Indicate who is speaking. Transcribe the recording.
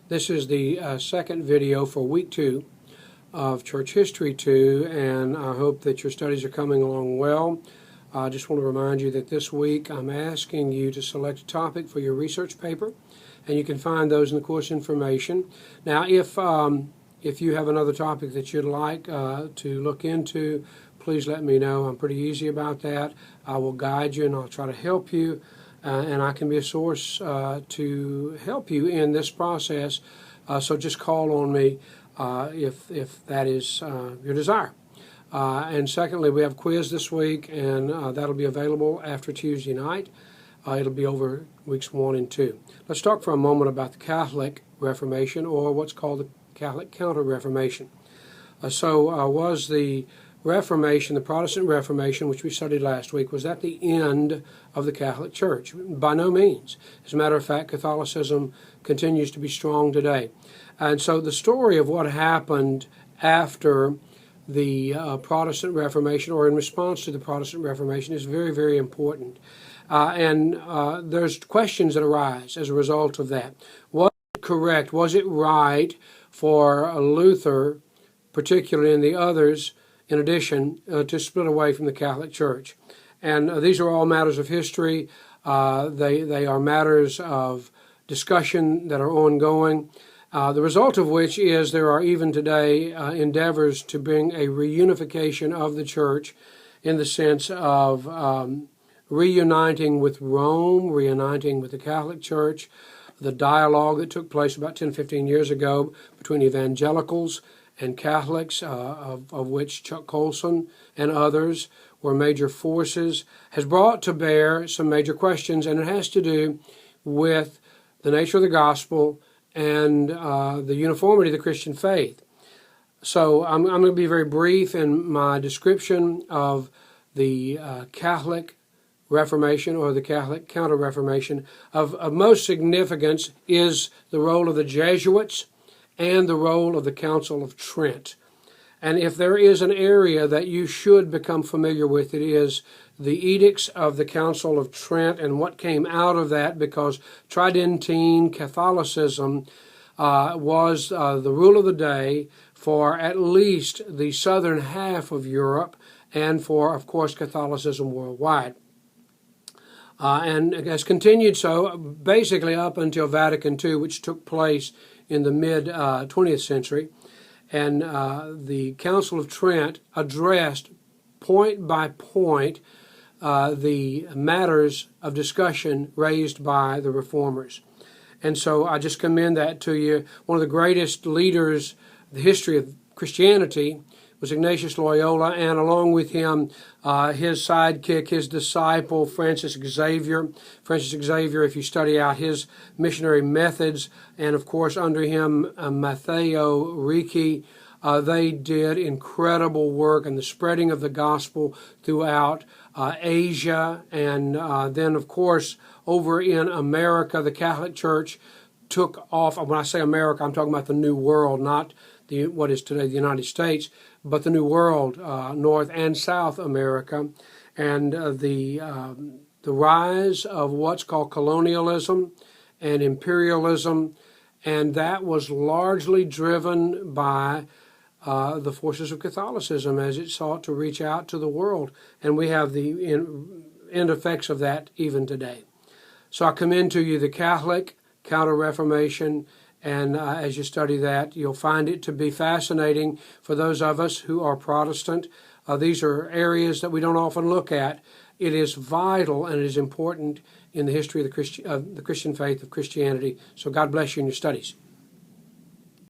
Speaker 1: This is the second video for week 2 of Church History 2, and I hope that your studies are coming along well. I just want to remind you that this week I'm asking you to select a topic for your research paper, and you can find those in the course information. Now, if you have another topic that you'd like to look into, please let me know. I'm pretty easy about that. I will guide you and I'll try to help you. And I can be a source to help you in this process. So just call on me if that is your desire. And secondly, we have a quiz this week, and that'll be available after Tuesday night. It'll be over weeks 1 and 2. Let's talk for a moment about the Catholic Reformation, or what's called the Catholic Counter-Reformation. Was the Reformation, the Protestant Reformation, which we studied last week, was that the end of the Catholic Church? By no means. As a matter of fact, Catholicism continues to be strong today. And so the story of what happened after the Protestant Reformation, or in response to the Protestant Reformation, is very, very important. There's questions that arise as a result of that. Was it correct? Was it right for Luther, particularly, and the others, in addition, to split away from the Catholic Church? And these are all matters of history. They are matters of discussion that are ongoing, the result of which is there are even today endeavors to bring a reunification of the Church, in the sense of reuniting with Rome, reuniting with the Catholic Church. The dialogue that took place about 10, 15 years ago between evangelicals and Catholics, of which Chuck Colson and others were major forces, has brought to bear some major questions, and it has to do with the nature of the gospel and the uniformity of the Christian faith. So I'm going to be very brief in my description of the Catholic Reformation, or the Catholic Counter-Reformation. Of most significance is the role of the Jesuits and the role of the Council of Trent. And if there is an area that you should become familiar with, it is the edicts of the Council of Trent and what came out of that, because Tridentine Catholicism was the rule of the day for at least the southern half of Europe, and for, of course, Catholicism worldwide. And it has continued so basically up until Vatican II, which took place in the mid-20th century. And the Council of Trent addressed point by point the matters of discussion raised by the Reformers. And so I just commend that to you. One of the greatest leaders in the history of Christianity was Ignatius Loyola, and along with him, his sidekick, his disciple, Francis Xavier. Francis Xavier, if you study out his missionary methods, and of course under him, Matteo Ricci, they did incredible work in the spreading of the gospel throughout Asia, and then of course over in America, the Catholic Church took off. When I say America, I'm talking about the New World, not what is today the United States, but the New World, North and South America, and the rise of what's called colonialism and imperialism, and that was largely driven by the forces of Catholicism as it sought to reach out to the world, and we have the end effects of that even today. So I commend to you the Catholic Counter-Reformation, and as you study that, you'll find it to be fascinating for those of us who are Protestant. These are areas that we don't often look at. It is vital and it is important in the history of the Christian faith of Christianity. So God bless you in your studies.